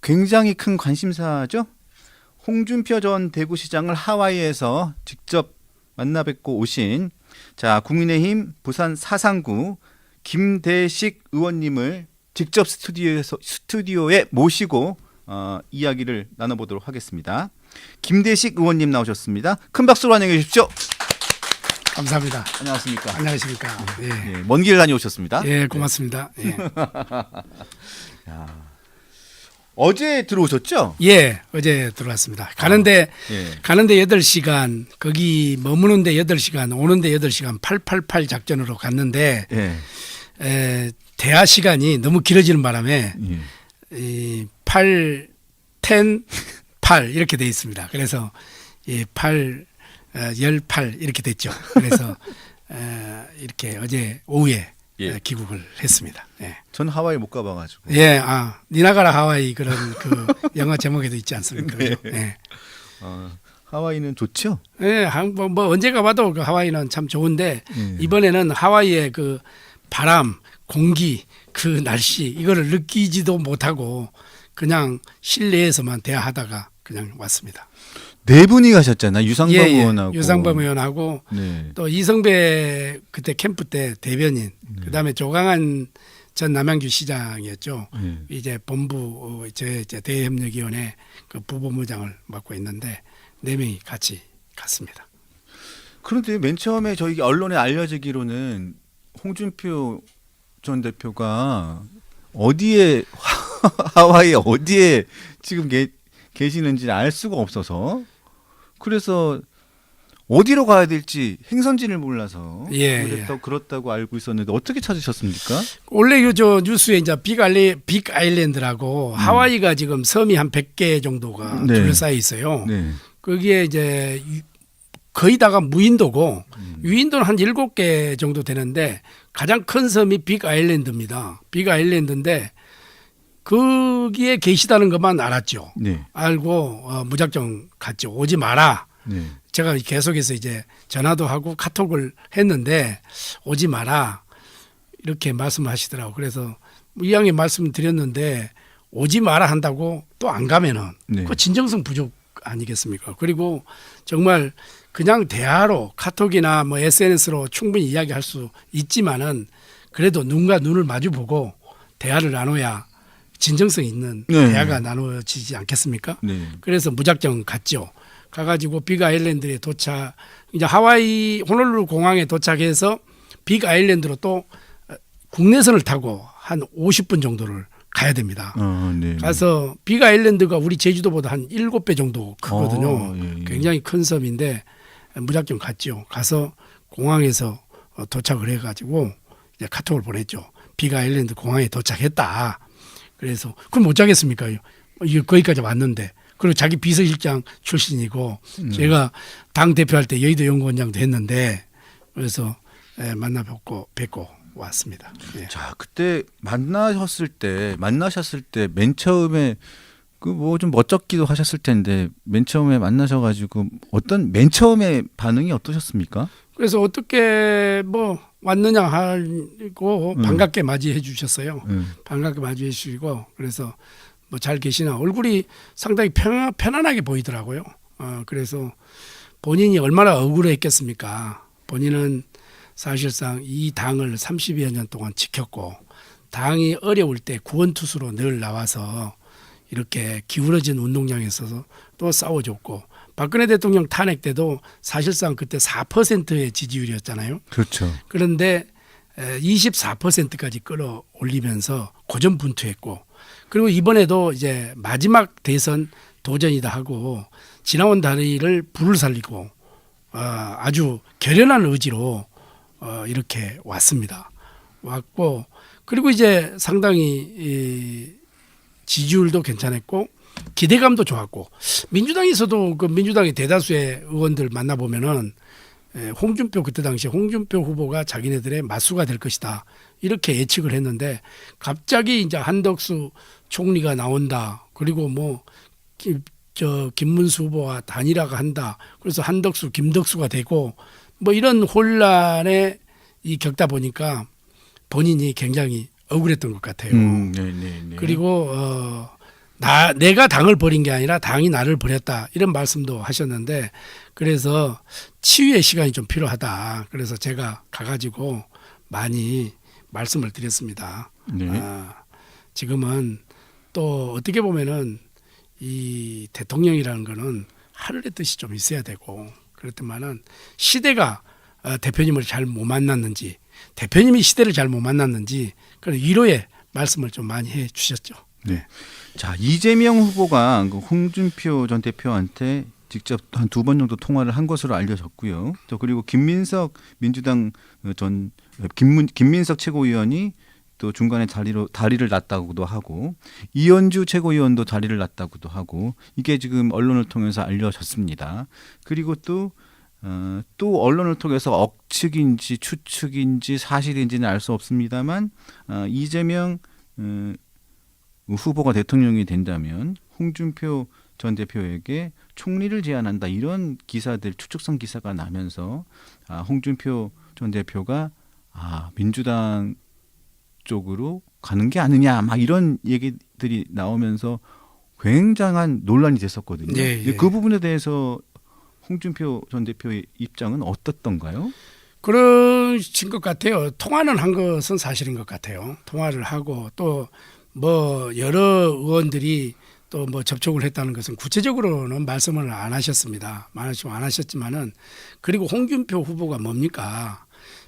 굉장히 큰 관심사죠. 홍준표 전 대구시장을 하와이에서 직접 만나 뵙고 오신 자 국민의힘 부산 사상구 김대식 의원님을 직접 스튜디오에 모시고 이야기를 나눠보도록 하겠습니다. 김대식 의원님 나오셨습니다. 큰 박수로 환영해 주십시오. 감사합니다. 안녕하십니까. 안녕하십니까. 예. 예, 먼 길 다녀오셨습니다. 예, 고맙습니다. 예. 어제 들어오셨죠? 예, 어제 들어왔습니다. 가는데 8시간, 거기 머무는데 8시간, 오는데 8시간 888 작전으로 갔는데 대화 시간이 너무 길어지는 바람에 이 8, 10, 8 이렇게 돼 있습니다. 그래서 이 8, 18 이렇게 됐죠. 그래서 이렇게 어제 오후에 귀국을 했습니다. 예. 전 하와이 못 가봐가지고. 예, 니나가라 하와이 그런 그 영화 제목에도 있지 않습니까? 네. 예. 하와이는 좋죠? 예, 뭐 언제 가봐도 그 하와이는 참 좋은데 이번에는 하와이의 그 바람, 공기, 그 날씨 이거를 느끼지도 못하고 그냥 실내에서만 대화하다가 그냥 왔습니다. 네 분이 가셨잖아요. 유상범 의원하고. 유상범 의원하고 또 이성배 그때 캠프 때 대변인, 그다음에 조강한 전 남양주 시장이었죠. 이제 본부 이제 대협력위원회 그 부본부장을 맡고 있는데 4명이 같이 갔습니다. 그런데 맨 처음에 저희 언론에 알려지기로는 홍준표 전 대표가 어디에 하와이 어디에 지금 계시는지 알 수가 없어서 그래서 어디로 가야 될지 행선지를 몰라서 그렇다고 알고 있었는데 어떻게 찾으셨습니까? 원래 저 뉴스에 이제 빅 아일랜드라고 하와이가 지금 섬이 한 100개 정도가 둘러싸여 있어요. 거기에 이제 거의 다가 무인도고 유인도는 한 7개 정도 되는데 가장 큰 섬이 빅 아일랜드입니다. 빅 아일랜드인데 거기에 계시다는 것만 알았죠. 알고 무작정 갔죠. 오지 마라. 제가 계속해서 이제 전화도 하고 카톡을 했는데 오지 마라 이렇게 말씀하시더라고. 그래서 이왕에 말씀드렸는데 오지 마라 한다고 또 안 가면은 그 진정성 부족 아니겠습니까? 그리고 정말 그냥 대화로 카톡이나 뭐 SNS로 충분히 이야기할 수 있지만은 그래도 눈과 눈을 마주보고 대화를 나눠야 진정성 있는 대화가 나눠지지 않겠습니까? 그래서 무작정 갔죠. 가가지고 빅 아일랜드에 도착, 이제 하와이 호놀룰루 공항에 도착해서 빅 아일랜드로 또 국내선을 타고 한 50분 정도를 가야 됩니다. 가서 빅 아일랜드가 우리 제주도보다 한 7배 정도 크거든요. 굉장히 큰 섬인데 무작정 갔죠. 가서 공항에서 도착을 해가지고 이제 카톡을 보냈죠. 빅 아일랜드 공항에 도착했다. 그래서 그럼 못 자겠습니까? 거기까지 왔는데. 그리고 자기 비서실장 출신이고 제가 당 대표할 때 여의도 연구원장도 했는데 그래서 만나 뵙고 왔습니다. 자, 그때 만나셨을 때 맨 처음에 그 뭐 좀 멋쩍기도 하셨을 텐데 맨 처음에 만나셔가지고 맨 처음에 반응이 어떠셨습니까? 그래서 어떻게 뭐 왔느냐 하고 반갑게 맞이해 주셨어요. 반갑게 맞이해 주시고 그래서 뭐 잘 계시나 얼굴이 상당히 편안하게 보이더라고요. 그래서 본인이 얼마나 억울했겠습니까? 본인은 사실상 이 당을 30여 년 동안 지켰고 당이 어려울 때 구원투수로 늘 나와서 이렇게 기울어진 운동장에서 또 싸워줬고 박근혜 대통령 탄핵 때도 사실상 그때 4%의 지지율이었잖아요. 그렇죠. 그런데 24%까지 끌어올리면서 고전분투했고 그리고 이번에도 이제 마지막 대선 도전이다 하고 지나온 다리를 불을 살리고 아주 결연한 의지로 이렇게 왔고 그리고 이제 상당히 지지율도 괜찮았고 기대감도 좋았고 민주당에서도 그 민주당의 대다수의 의원들 만나보면은 그때 당시에 홍준표 후보가 자기네들의 맞수가 될 것이다 이렇게 예측을 했는데 갑자기 이제 한덕수 총리가 나온다 그리고 뭐 김문수 후보와 단일화가 한다 그래서 한덕수 김덕수가 되고 뭐 이런 혼란에 겪다 보니까 본인이 굉장히 억울했던 것 같아요. 그리고 내가 당을 버린 게 아니라 당이 나를 버렸다 이런 말씀도 하셨는데 그래서 치유의 시간이 좀 필요하다. 그래서 제가 가가지고 많이 말씀을 드렸습니다. 네. 지금은 또 어떻게 보면은 이 대통령이라는 거는 하늘의 뜻이 좀 있어야 되고 그렇지만은 시대가 대표님을 잘 못 만났는지 대표님이 시대를 잘 못 만났는지 그런 위로의 말씀을 좀 많이 해 주셨죠. 네. 자, 이재명 후보가 그 홍준표 전 대표한테 직접 한 2번 정도 통화를 한 것으로 알려졌고요. 또 그리고 김민석 민주당 김민석 최고위원이 또 중간에 다리를 놨다고도 하고 이현주 최고위원도 다리를 놨다고도 하고 이게 지금 언론을 통해서 알려졌습니다. 그리고 또 언론을 통해서 억측인지 추측인지 사실인지는 알 수 없습니다만 이재명 후보가 대통령이 된다면 홍준표 전 대표에게 총리를 제안한다 이런 기사들 추측성 기사가 나면서 홍준표 전 대표가 민주당 쪽으로 가는 게 아니냐 막 이런 얘기들이 나오면서 굉장한 논란이 됐었거든요. 예, 예. 그 부분에 대해서 홍준표 전 대표의 입장은 어떻던가요? 그러신 것 같아요. 통화는 한 것은 사실인 것 같아요. 통화를 하고 또 뭐 여러 의원들이 또 뭐 접촉을 했다는 것은 구체적으로는 말씀을 안 하셨습니다. 말씀 안 하셨지만은 그리고 홍준표 후보가 뭡니까?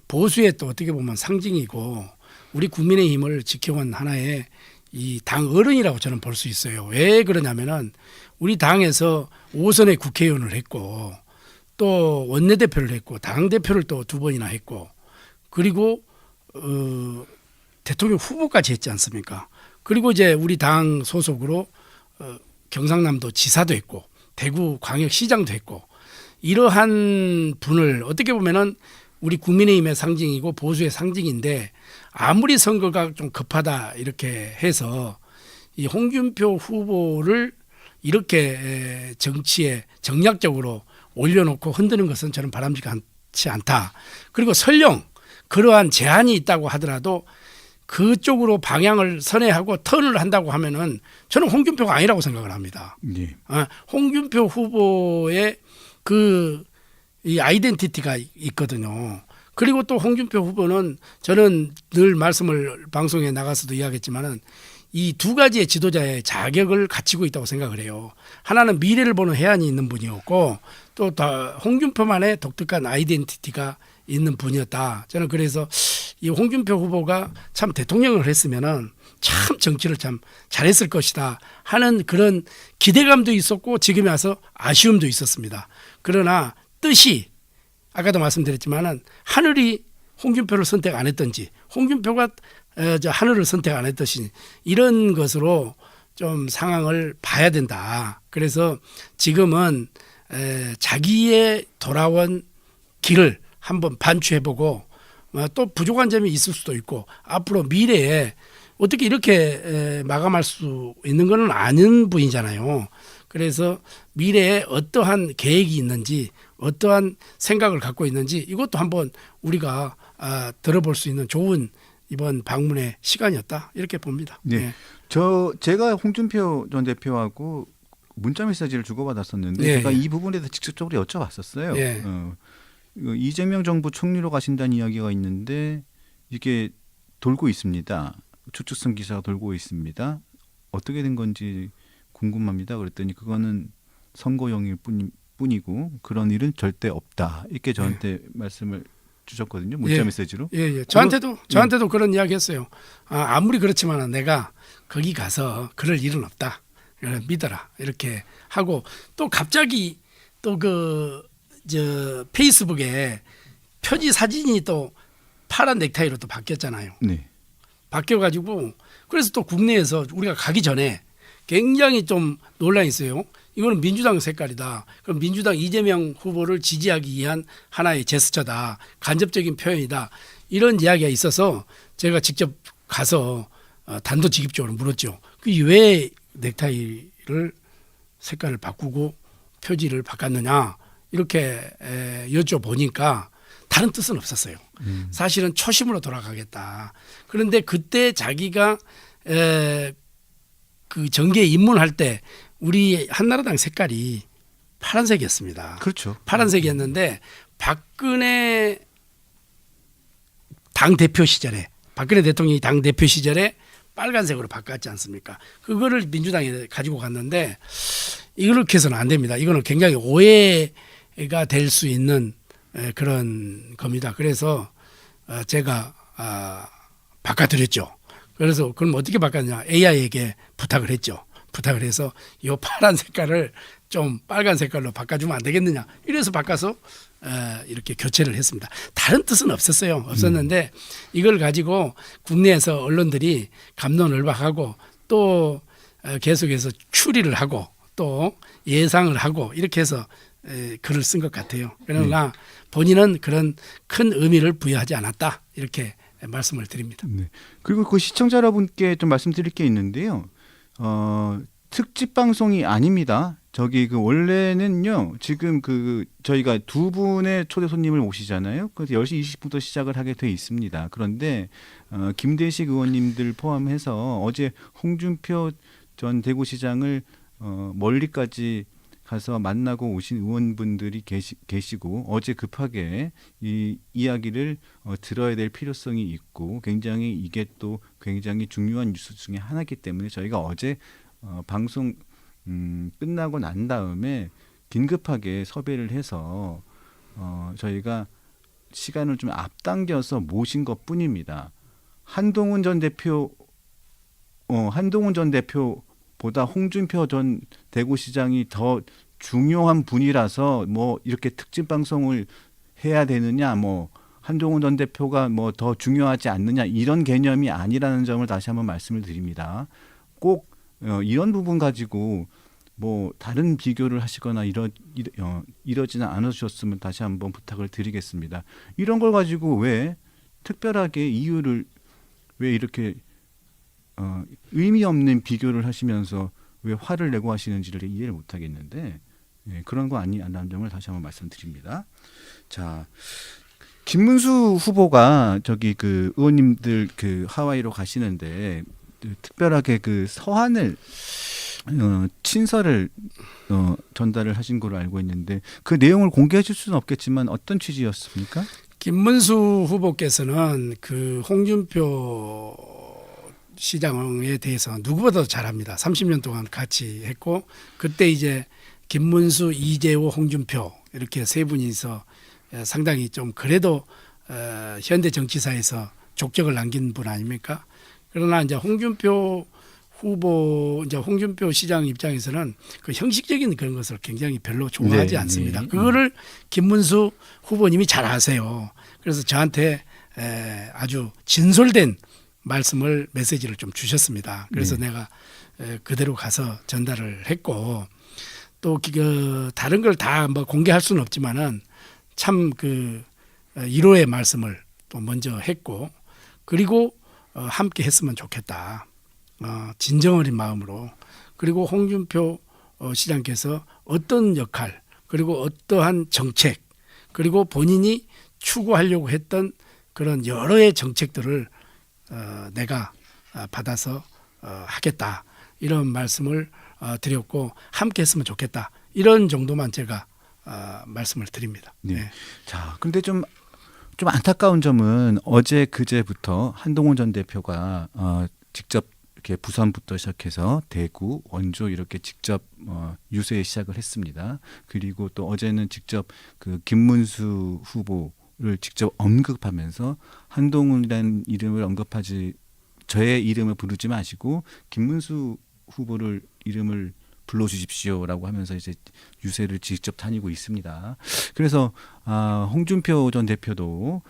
보수의 또 어떻게 보면 상징이고 우리 국민의힘을 지켜온 하나의 이 당 어른이라고 저는 볼 수 있어요. 왜 그러냐면은 우리 당에서 5선의 국회의원을 했고 또 원내대표를 했고 당대표를 또 2번이나 했고 그리고 대통령 후보까지 했지 않습니까? 그리고 이제 우리 당 소속으로 경상남도 지사도 했고 대구 광역시장도 했고 이러한 분을 어떻게 보면은 우리 국민의힘의 상징이고 보수의 상징인데 아무리 선거가 좀 급하다 이렇게 해서 이 홍준표 후보를 이렇게 정치에 정략적으로 올려놓고 흔드는 것은 저는 바람직하지 않다. 그리고 설령 그러한 제한이 있다고 하더라도 그쪽으로 방향을 선회하고 턴을 한다고 하면은 저는 홍준표가 아니라고 생각을 합니다. 네. 홍준표 후보의 이 아이덴티티가 있거든요. 그리고 또 홍준표 후보는 저는 늘 말씀을 방송에 나가서도 이야기했지만은 이 2가지의 지도자의 자격을 갖추고 있다고 생각을 해요. 하나는 미래를 보는 해안이 있는 분이었고 또 홍준표만의 독특한 아이덴티티가 있는 분이었다. 저는 그래서 이 홍준표 후보가 참 대통령을 했으면은 참 정치를 참 잘했을 것이다 하는 그런 기대감도 있었고 지금에 와서 아쉬움도 있었습니다. 그러나 뜻이 아까도 말씀드렸지만은 하늘이 홍준표를 선택 안 했던지 홍준표가 하늘을 선택 안 했듯이 이런 것으로 좀 상황을 봐야 된다. 그래서 지금은 자기의 돌아온 길을 한번 반추해보고 또 부족한 점이 있을 수도 있고 앞으로 미래에 어떻게 이렇게 마감할 수 있는 건 아는 분이잖아요. 그래서 미래에 어떠한 계획이 있는지 어떠한 생각을 갖고 있는지 이것도 한번 우리가 들어볼 수 있는 좋은 이번 방문의 시간이었다 이렇게 봅니다. 네. 네. 제가 홍준표 전 대표하고 문자 메시지를 주고받았었는데 네. 제가 이 부분에 대해서 직접적으로 여쭤봤었어요. 네. 이재명 정부 총리로 가신다는 이야기가 있는데 이게 돌고 있습니다. 추측성 기사가 돌고 있습니다. 어떻게 된 건지 궁금합니다. 그랬더니 그거는 선거용일 뿐이고 그런 일은 절대 없다. 이렇게 저한테 말씀을 주셨거든요. 문자 메시지로. 예. 저한테도 그런 이야기했어요. 아무리 그렇지만 내가 거기 가서 그럴 일은 없다. 믿어라. 이렇게 하고 또 갑자기 또 페이스북에 표지 사진이 또 파란 넥타이로 또 바뀌었잖아요. 네. 바뀌어가지고 그래서 또 국내에서 우리가 가기 전에 굉장히 좀 논란이 있어요. 이거는 민주당 색깔이다. 그럼 민주당 이재명 후보를 지지하기 위한 하나의 제스처다. 간접적인 표현이다. 이런 이야기가 있어서 제가 직접 가서 단도직입적으로 물었죠. 왜 넥타이를 색깔을 바꾸고 표지를 바꿨느냐 이렇게 여쭤보니까 다른 뜻은 없었어요. 사실은 초심으로 돌아가겠다. 그런데 그때 자기가 그 정계에 입문할 때 우리 한나라당 색깔이 파란색이었습니다. 그렇죠. 파란색이었는데 박근혜 당 대표 시절에 박근혜 대통령이 당 대표 시절에 빨간색으로 바꿨지 않습니까? 그거를 민주당에 가지고 갔는데 이렇게 해서는 안 됩니다. 이거는 굉장히 오해가 될 수 있는 그런 겁니다. 그래서 제가 바꿔드렸죠. 그래서 그럼 어떻게 바꿨냐? AI에게 부탁을 했죠. 부탁을 해서 이 파란 색깔을 좀 빨간 색깔로 바꿔주면 안 되겠느냐. 이래서 바꿔서 이렇게 교체를 했습니다. 다른 뜻은 없었어요. 없었는데 이걸 가지고 국내에서 언론들이 갑론을박하고 또 계속해서 추리를 하고 또 예상을 하고 이렇게 해서 글을 쓴 것 같아요. 그러나 본인은 그런 큰 의미를 부여하지 않았다. 이렇게 말씀을 드립니다. 네. 그리고 그 시청자 여러분께 좀 말씀드릴 게 있는데요. 특집 방송이 아닙니다. 저기 그 원래는요. 지금 그 저희가 두 분의 초대 손님을 모시잖아요. 그래서 10시 20분부터 시작을 하게 돼 있습니다. 그런데 김대식 의원님들 포함해서 어제 홍준표 전 대구시장을 멀리까지 가서 만나고 오신 의원분들이 계시고 어제 급하게 이 이야기를 들어야 될 필요성이 있고 굉장히 이게 또 굉장히 중요한 뉴스 중에 하나이기 때문에 저희가 어제 방송 끝나고 난 다음에 긴급하게 섭외를 해서 저희가 시간을 좀 앞당겨서 모신 것뿐입니다. 한동훈 전 대표보다 홍준표 전 대구시장이 더 중요한 분이라서 뭐 이렇게 특집 방송을 해야 되느냐, 뭐 한동훈 전 대표가 뭐 더 중요하지 않느냐 이런 개념이 아니라는 점을 다시 한번 말씀을 드립니다. 꼭 이런 부분 가지고 뭐 다른 비교를 하시거나 이러지는 않으셨으면 다시 한번 부탁을 드리겠습니다. 이런 걸 가지고 왜 특별하게 이유를 왜 이렇게 의미 없는 비교를 하시면서 왜 화를 내고 하시는지를 이해를 못 하겠는데 그런 거 아니라는 점을 다시 한번 말씀드립니다. 자, 김문수 후보가 저기 그 의원님들 그 하와이로 가시는데 특별하게 그 서한을 친서를 전달을 하신 걸로 알고 있는데 그 내용을 공개해 줄 수는 없겠지만 어떤 취지였습니까? 김문수 후보께서는 그 홍준표 시장에 대해서 누구보다도 잘합니다. 30년 동안 같이 했고 그때 이제 김문수, 이재호, 홍준표 이렇게 세 분이서 상당히 좀 그래도 현대 정치사에서 족적을 남긴 분 아닙니까? 그러나 이제 홍준표 시장 입장에서는 그 형식적인 그런 것을 굉장히 별로 좋아하지 않습니다. 그거를 김문수 후보님이 잘 아세요. 그래서 저한테 아주 진솔된 메시지를 좀 주셨습니다. 그래서 내가 그대로 가서 전달을 했고 또 다른 걸 다 뭐 공개할 수는 없지만은 참 그 1호의 말씀을 또 먼저 했고 그리고 함께 했으면 좋겠다. 진정 어린 마음으로 그리고 홍준표 시장께서 어떤 역할 그리고 어떠한 정책 그리고 본인이 추구하려고 했던 그런 여러의 정책들을 내가 받아서 하겠다 이런 말씀을 드렸고 함께 했으면 좋겠다 이런 정도만 제가 말씀을 드립니다. 네. 자, 근데 좀 안타까운 점은 어제 그제부터 한동훈 전 대표가 직접 이렇게 부산부터 시작해서 대구, 원주 이렇게 직접 유세 시작을 했습니다. 그리고 또 어제는 직접 그 김문수 후보를 직접 언급하면서 한동훈이라는 이름을 저의 이름을 부르지 마시고 김문수 후보를 이름을 불러주십시오라고 하면서 이제 유세를 직접 다니고 있습니다. 그래서 홍준표 전 대표도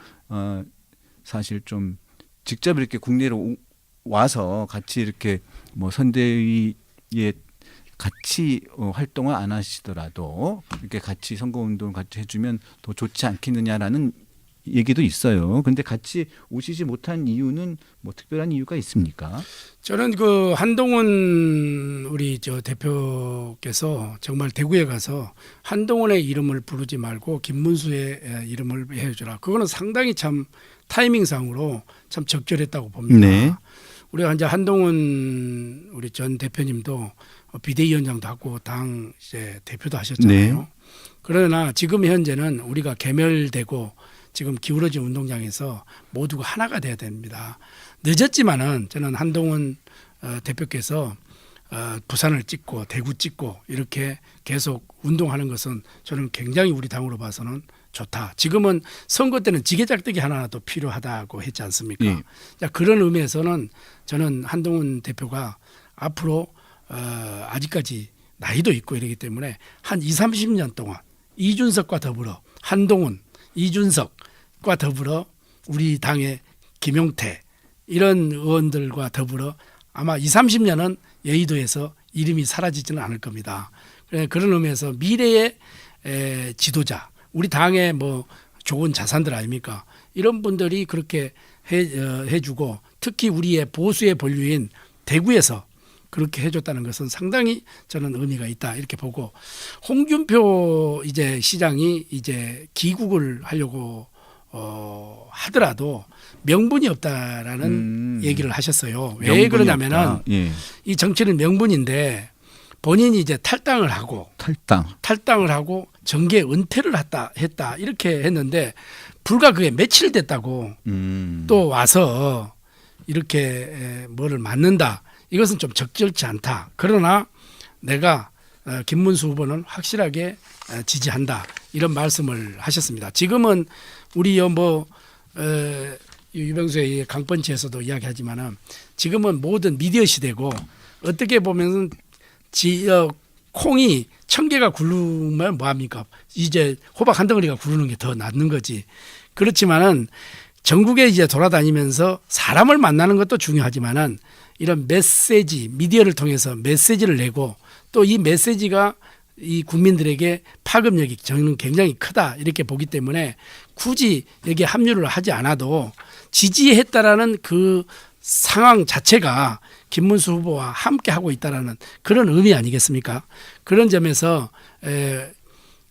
사실 좀 직접 이렇게 국내로 와서 같이 이렇게 뭐 선대위에 같이 활동을 안 하시더라도 이렇게 같이 선거운동을 같이 해주면 더 좋지 않겠느냐라는 얘기도 있어요. 그런데 같이 오시지 못한 이유는 뭐 특별한 이유가 있습니까? 저는 그 한동훈 우리 저 대표께서 정말 대구에 가서 한동훈의 이름을 부르지 말고 김문수의 이름을 해주라. 그거는 상당히 참 타이밍상으로 참 적절했다고 봅니다. 네. 우리가 이제 한동훈 우리 전 대표님도 비대위원장도 하고 당 이제 대표도 하셨잖아요. 네. 그러나 지금 현재는 우리가 개멸되고 지금 기울어진 운동장에서 모두가 하나가 돼야 됩니다. 늦었지만은 저는 한동훈 대표께서 부산을 찍고 대구 찍고 이렇게 계속 운동하는 것은 저는 굉장히 우리 당으로 봐서는 좋다. 지금은 선거 때는 지게작대기 하나도 필요하다고 했지 않습니까? 예. 자, 그런 의미에서는 저는 한동훈 대표가 앞으로 아직까지 나이도 있고 이러기 때문에 한 20, 30년 동안 이준석과 더불어 한동훈, 이준석과 더불어 우리 당의 김용태 이런 의원들과 더불어 아마 20, 30년은 여의도에서 이름이 사라지지는 않을 겁니다. 그런 의미에서 미래의 지도자, 우리 당의 뭐 좋은 자산들 아닙니까? 이런 분들이 그렇게 해주고 특히 우리의 보수의 본류인 대구에서 그렇게 해줬다는 것은 상당히 저는 의미가 있다 이렇게 보고 홍준표 이제 시장이 이제 귀국을 하려고 하더라도 명분이 없다라는 얘기를 하셨어요. 왜 그러냐면은 예. 이 정치는 명분인데 본인이 이제 탈당을 하고 정계 은퇴를 했다 이렇게 했는데 불과 그게 며칠 됐다고 또 와서 이렇게 뭐를 맞는다. 이것은 좀 적절치 않다. 그러나 내가 김문수 후보는 확실하게 지지한다. 이런 말씀을 하셨습니다. 지금은 우리 유병수의 강펀치에서도 이야기하지만은 지금은 모든 미디어 시대고 어떻게 보면은 콩이 1000개가 굴르면 뭐합니까? 이제 호박 한 덩어리가 굴르는 게 더 낫는 거지. 그렇지만은 전국에 이제 돌아다니면서 사람을 만나는 것도 중요하지만은 이런 메시지, 미디어를 통해서 메시지를 내고 또 이 메시지가 이 국민들에게 파급력이 저는 굉장히 크다 이렇게 보기 때문에 굳이 여기에 합류를 하지 않아도 지지했다라는 그 상황 자체가 김문수 후보와 함께 하고 있다라는 그런 의미 아니겠습니까? 그런 점에서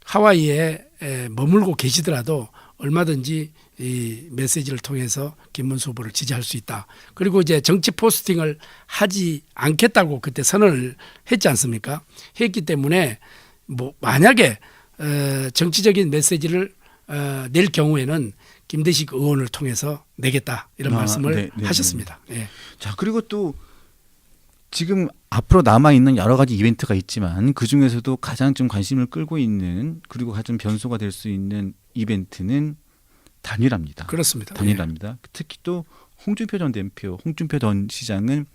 하와이에 머물고 계시더라도 얼마든지 이 메시지를 통해서 김문수 후보를 지지할 수 있다. 그리고 이제 정치 포스팅을 하지 않겠다고 그때 선언을 했지 않습니까? 했기 때문에 뭐 만약에 정치적인 메시지를 낼 경우에는 김대식 의원을 통해서 내겠다 이런 말씀을 하셨습니다. 예. 자, 그리고 또 지금 앞으로 남아 있는 여러 가지 이벤트가 있지만 그 중에서도 가장 좀 관심을 끌고 있는 그리고 가장 변수가 될 수 있는 이벤트는 단일화입니다. 그렇습니다. 단일화입니다. 예. 특히 또 홍준표 전 대표, 홍준표 전 시장은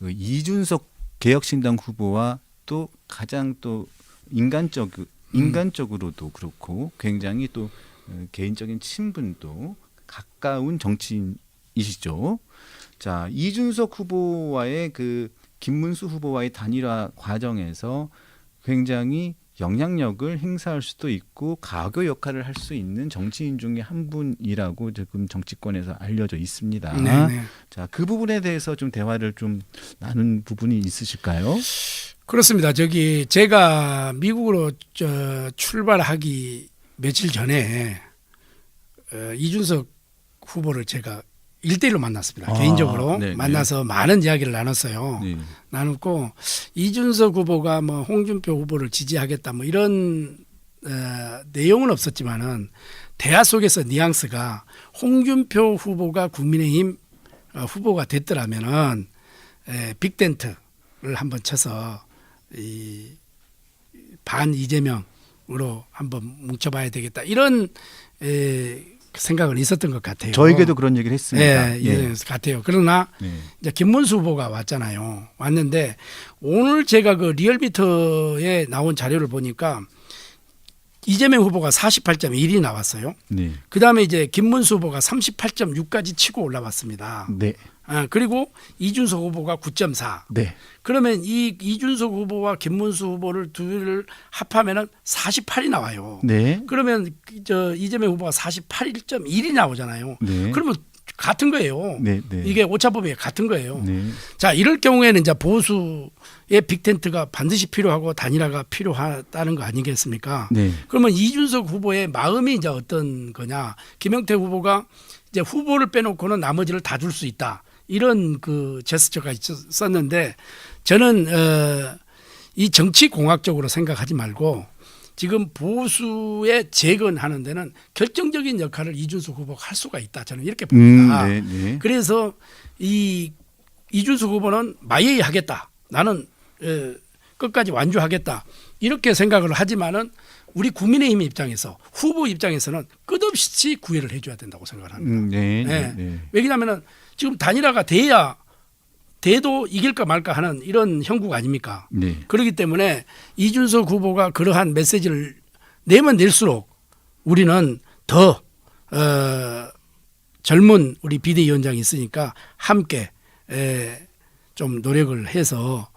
이준석 개혁신당 후보와 또 가장 또 인간적으로도 그렇고 굉장히 또 개인적인 친분도 가까운 정치인이시죠. 자, 이준석 후보와의 그 김문수 후보와의 단일화 과정에서 굉장히 영향력을 행사할 수도 있고 가교 역할을 할 수 있는 정치인 중에 한 분이라고 지금 정치권에서 알려져 있습니다. 네네. 자, 그 부분에 대해서 좀 대화를 좀 나눈 부분이 있으실까요? 그렇습니다. 제가 미국으로 출발하기 며칠 전에 이준석 후보를 제가 1대1로 만났습니다. 개인적으로 네네. 만나서 많은 이야기를 나눴어요. 네. 나눴고 이준석 후보가 뭐 홍준표 후보를 지지하겠다 뭐 이런 내용은 없었지만은 대화 속에서 뉘앙스가 홍준표 후보가 국민의힘 후보가 됐더라면은 빅텐트를 한번 쳐서 이 반 이재명으로 한번 뭉쳐봐야 되겠다 이런 생각은 있었던 것 같아요. 저에게도 그런 얘기를 했습니다. 네, 예. 같아요. 그러나 이제 김문수 후보가 왔잖아요. 왔는데 오늘 제가 그 리얼미터에 나온 자료를 보니까 이재명 후보가 48.1이 나왔어요. 네. 그다음에 이제 김문수 후보가 38.6까지 치고 올라왔습니다. 네. 그리고 이준석 후보가 9.4. 네. 그러면 이 이준석 후보와 김문수 후보를 둘을 합하면은 48이 나와요. 네. 그러면 이재명 후보가 48.1이 나오잖아요. 네. 그러면 같은 거예요. 네. 네. 이게 오차범위에 같은 거예요. 네. 자, 이럴 경우에는 이제 보수의 빅텐트가 반드시 필요하고 단일화가 필요하다는 거 아니겠습니까? 네. 그러면 이준석 후보의 마음이 이제 어떤 거냐? 김영태 후보가 이제 후보를 빼놓고는 나머지를 다 줄 수 있다. 이런 그 제스처가 있었는데 저는 이 정치 공학적으로 생각하지 말고 지금 보수에 재건하는 데는 결정적인 역할을 이준석 후보가 할 수가 있다. 저는 이렇게 봅니다. 네, 네. 그래서 이 이준석 후보는 마예이 하겠다. 나는 끝까지 완주하겠다. 이렇게 생각을 하지만은 우리 국민의힘 입장에서 후보 입장에서는 끝없이 구애를 해줘야 된다고 생각을 합니다. 네, 네. 네, 네. 왜냐하면은 지금 단일화가 돼도 이길까 말까 하는 이런 형국 아닙니까? 네. 그렇기 때문에 이준석 후보가 그러한 메시지를 내면 낼수록 우리는 더 젊은 우리 비대위원장이 있으니까 함께 좀 노력을 해서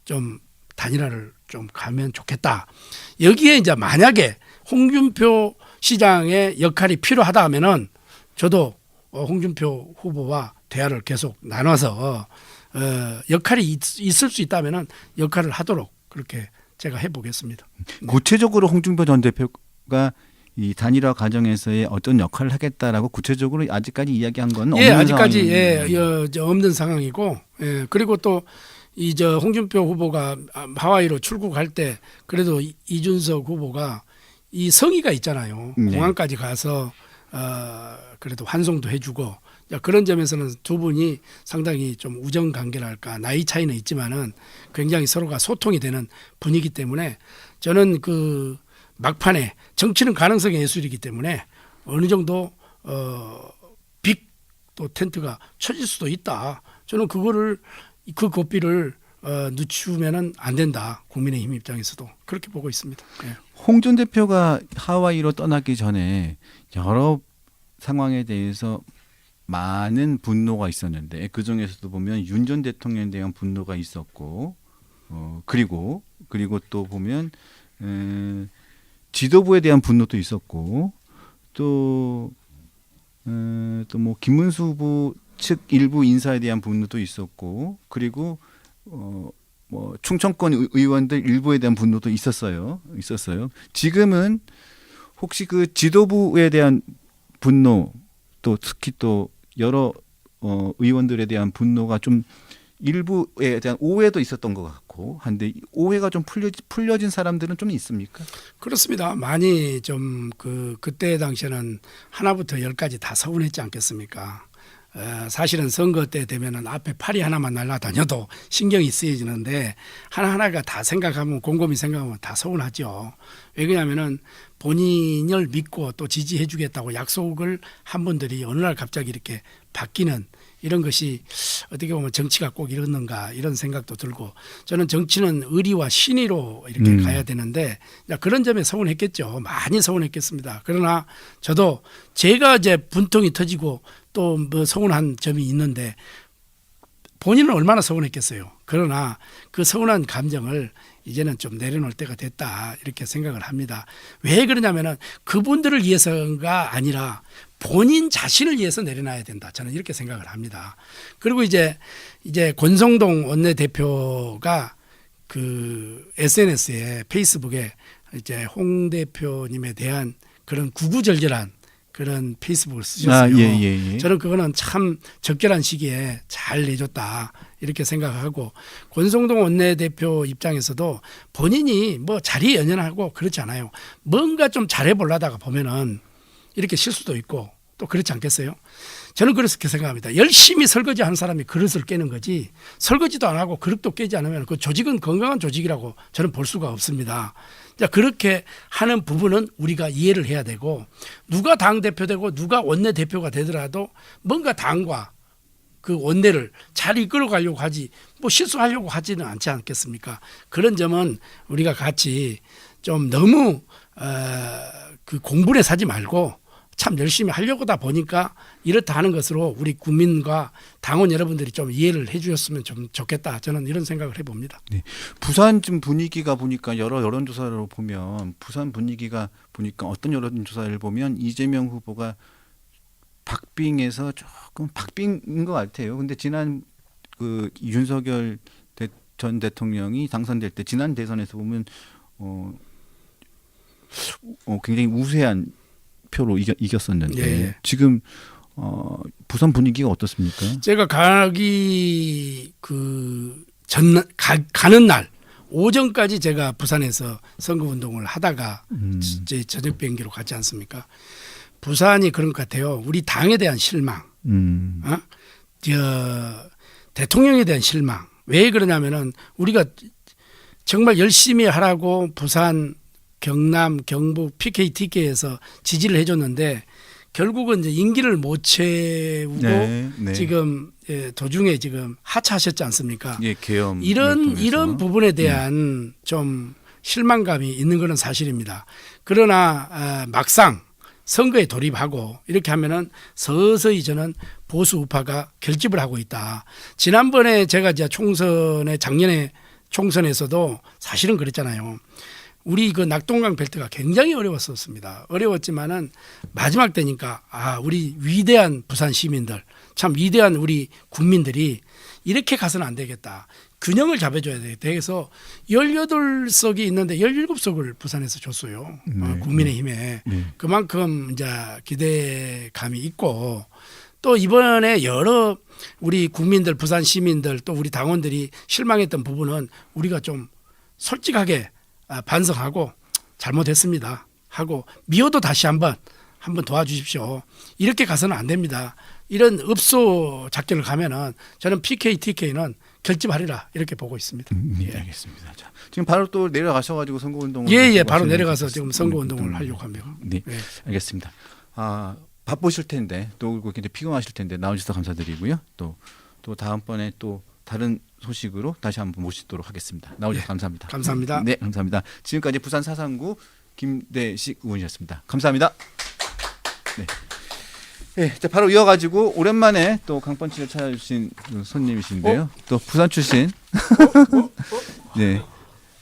좀 단일화를 좀 가면 좋겠다. 여기에 이제 만약에 홍준표 시장의 역할이 필요하다 하면은 저도 홍준표 후보와 대화를 계속 나눠서 역할이 있을 수 있다면은 역할을 하도록 그렇게 제가 해보겠습니다. 구체적으로 홍준표 전 대표가 이 단일화 과정에서의 어떤 역할을 하겠다라고 구체적으로 아직까지 이야기한 건 없는 아직까지 상황입니다. 없는 상황이고, 그리고 또 이 홍준표 후보가 하와이로 출국할 때 그래도 이준석 후보가 이 성의가 있잖아요. 네. 공항까지 가서 그래도 환송도 해주고 그런 점에서는 두 분이 상당히 좀 우정 관계랄까 나이 차이는 있지만은 굉장히 서로가 소통이 되는 분위기 때문에 저는 그 막판에 정치는 가능성의 예술이기 때문에 어느 정도 빅 또 텐트가 쳐질 수도 있다. 저는 그거를 그 고삐를 늦추면은 안 된다. 국민의힘 입장에서도 그렇게 보고 있습니다. 네. 홍 전 대표가 하와이로 떠나기 전에 여러 상황에 대해서 많은 분노가 있었는데 그 중에서도 보면 윤 전 대통령에 대한 분노가 있었고 그리고 또 보면 지도부에 대한 분노도 있었고 또 뭐 김문수 후보 측 일부 인사에 대한 분노도 있었고 그리고 뭐 충청권 의원들 일부에 대한 분노도 있었어요. 지금은 혹시 그 지도부에 대한 분노 또 특히 또 여러 의원들에 대한 분노가 좀 일부에 대한 오해도 있었던 것 같고 한데 오해가 좀 풀려진 사람들은 좀 있습니까? 그렇습니다. 많이 좀 그때 당시에는 하나부터 열까지 다 서운했지 않겠습니까? 사실은 선거 때 되면은 앞에 팔이 하나만 날아다녀도 신경이 쓰여지는데 하나하나가 다 생각하면 곰곰이 생각하면 다 서운하죠. 왜 그러냐면은 본인을 믿고 또 지지해 주겠다고 약속을 한 분들이 어느 날 갑자기 이렇게 바뀌는 이런 것이 어떻게 보면 정치가 꼭 이렇는가 이런 생각도 들고 저는 정치는 의리와 신의로 이렇게 가야 되는데 그런 점에 서운했겠죠. 많이 서운했겠습니다. 그러나 저도 제가 이제 분통이 터지고 또 뭐 서운한 점이 있는데 본인은 얼마나 서운했겠어요. 그러나 그 서운한 감정을 이제는 좀 내려놓을 때가 됐다 이렇게 생각을 합니다. 왜 그러냐면은 그분들을 위해서가 아니라 본인 자신을 위해서 내려놔야 된다. 저는 이렇게 생각을 합니다. 그리고 이제 권성동 원내대표가 그 SNS에 페이스북에 이제 홍 대표님에 대한 그런 구구절절한 그런 페이스북을 쓰셨어요. 예. 저는 그거는 참 적절한 시기에 잘 내줬다 이렇게 생각하고 권성동 원내대표 입장에서도 본인이 뭐 자리에 연연하고 그렇지 않아요. 뭔가 좀 잘해보려다가 보면은 이렇게 실수도 있고 또 그렇지 않겠어요? 저는 그렇게 생각합니다. 열심히 설거지하는 사람이 그릇을 깨는 거지 설거지도 안 하고 그릇도 깨지 않으면 그 조직은 건강한 조직이라고 저는 볼 수가 없습니다. 자, 그렇게 하는 부분은 우리가 이해를 해야 되고 누가 당대표 되고 누가 원내대표가 되더라도 뭔가 당과 그 원내를 잘 이끌어가려고 하지 뭐 실수하려고 하지는 않지 않겠습니까? 그런 점은 우리가 같이 좀 너무 그 공분에 사지 말고 참 열심히 하려고 다 보니까 이렇다 하는 것으로 우리 국민과 당원 여러분들이 좀 이해를 해 주셨으면 좀 좋겠다. 저는 이런 생각을 해봅니다. 네. 부산 좀 분위기가 보니까 여러 여론조사를 보면 부산 분위기가 보니까 어떤 여론조사를 보면 이재명 후보가 박빙에서 조금 박빙인 것 같아요. 근데 지난 그 윤석열 전 대통령이 당선될 때 지난 대선에서 보면 굉장히 우세한 표로 이겼었는데 예. 지금 부산 분위기가 어떻습니까? 제가 가는 날 오전까지 제가 부산에서 선거운동을 하다가 이제 저녁 비행기로 갔지 않습니까? 부산이 그런 것 같아요. 우리 당에 대한 실망, 대통령에 대한 실망. 왜 그러냐면은 우리가 정말 열심히 하라고 부산, 경남, 경북, PK, TK에서 지지를 해줬는데 결국은 이제 임기를 못 채우고 지금 도중에 지금 하차하셨지 않습니까? 예, 계엄 이런 부분에 대한 좀 실망감이 있는 것은 사실입니다. 그러나 막상 선거에 돌입하고 이렇게 하면은 서서히 저는 보수 우파가 결집을 하고 있다. 지난번에 제가 이제 작년에 총선에서도 사실은 그랬잖아요. 우리 그 낙동강 벨트가 굉장히 어려웠었습니다. 어려웠지만은 마지막 때니까 우리 위대한 부산 시민들, 참 위대한 우리 국민들이 이렇게 가서는 안 되겠다. 균형을 잡아줘야 되겠다. 그래서 18석이 있는데 17석을 부산에서 줬어요. 국민의힘에. 그만큼 이제 기대감이 있고 또 이번에 여러 우리 국민들, 부산 시민들 또 우리 당원들이 실망했던 부분은 우리가 좀 솔직하게 반성하고 잘못했습니다 하고 미워도 다시 한번 도와주십시오. 이렇게 가서는 안 됩니다. 이런 읍소 작전을 가면은 저는 PK, TK는 결집하리라 이렇게 보고 있습니다. 네, 알겠습니다. 자, 지금 바로 또 내려가셔가지고 선거운동을 예, 바로 내려가서 지금 선거운동을 하려고 합니다. 네, 알겠습니다. 바쁘실 텐데 또 그리고 굉장히 피곤하실 텐데 나와주셔서 감사드리고요. 또 다음번에 또 다른 소식으로 다시 한번 모시도록 하겠습니다. 나와주셔서 감사합니다. 감사합니다. 네, 감사합니다. 지금까지 부산 사상구 김대식 의원이었습니다. 감사합니다. 네. 네, 자 바로 이어가지고 오랜만에 또 강펀치를 찾아주신 손님이신데요. 또 부산 출신 네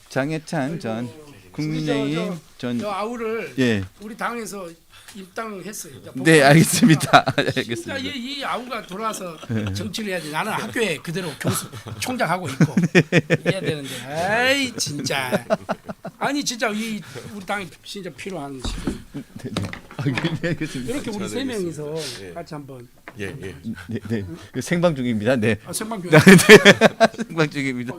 장해찬 전 국민의힘 전 아우를 우리 당에서 입당했어요. 네, 알겠습니다. 진짜 이 아우가 돌아와서 정치를 해야지. 나는 학교에 그대로 교수 총장하고 있고 해야 되는데, 에이 진짜. 아니 진짜 우리 당이 진짜 필요한 시간. 알겠습니다. 이렇게 우리 세 명이서 같이 한번. 네. 생방 중입니다. 네. 생방 중. 생방 중입니다.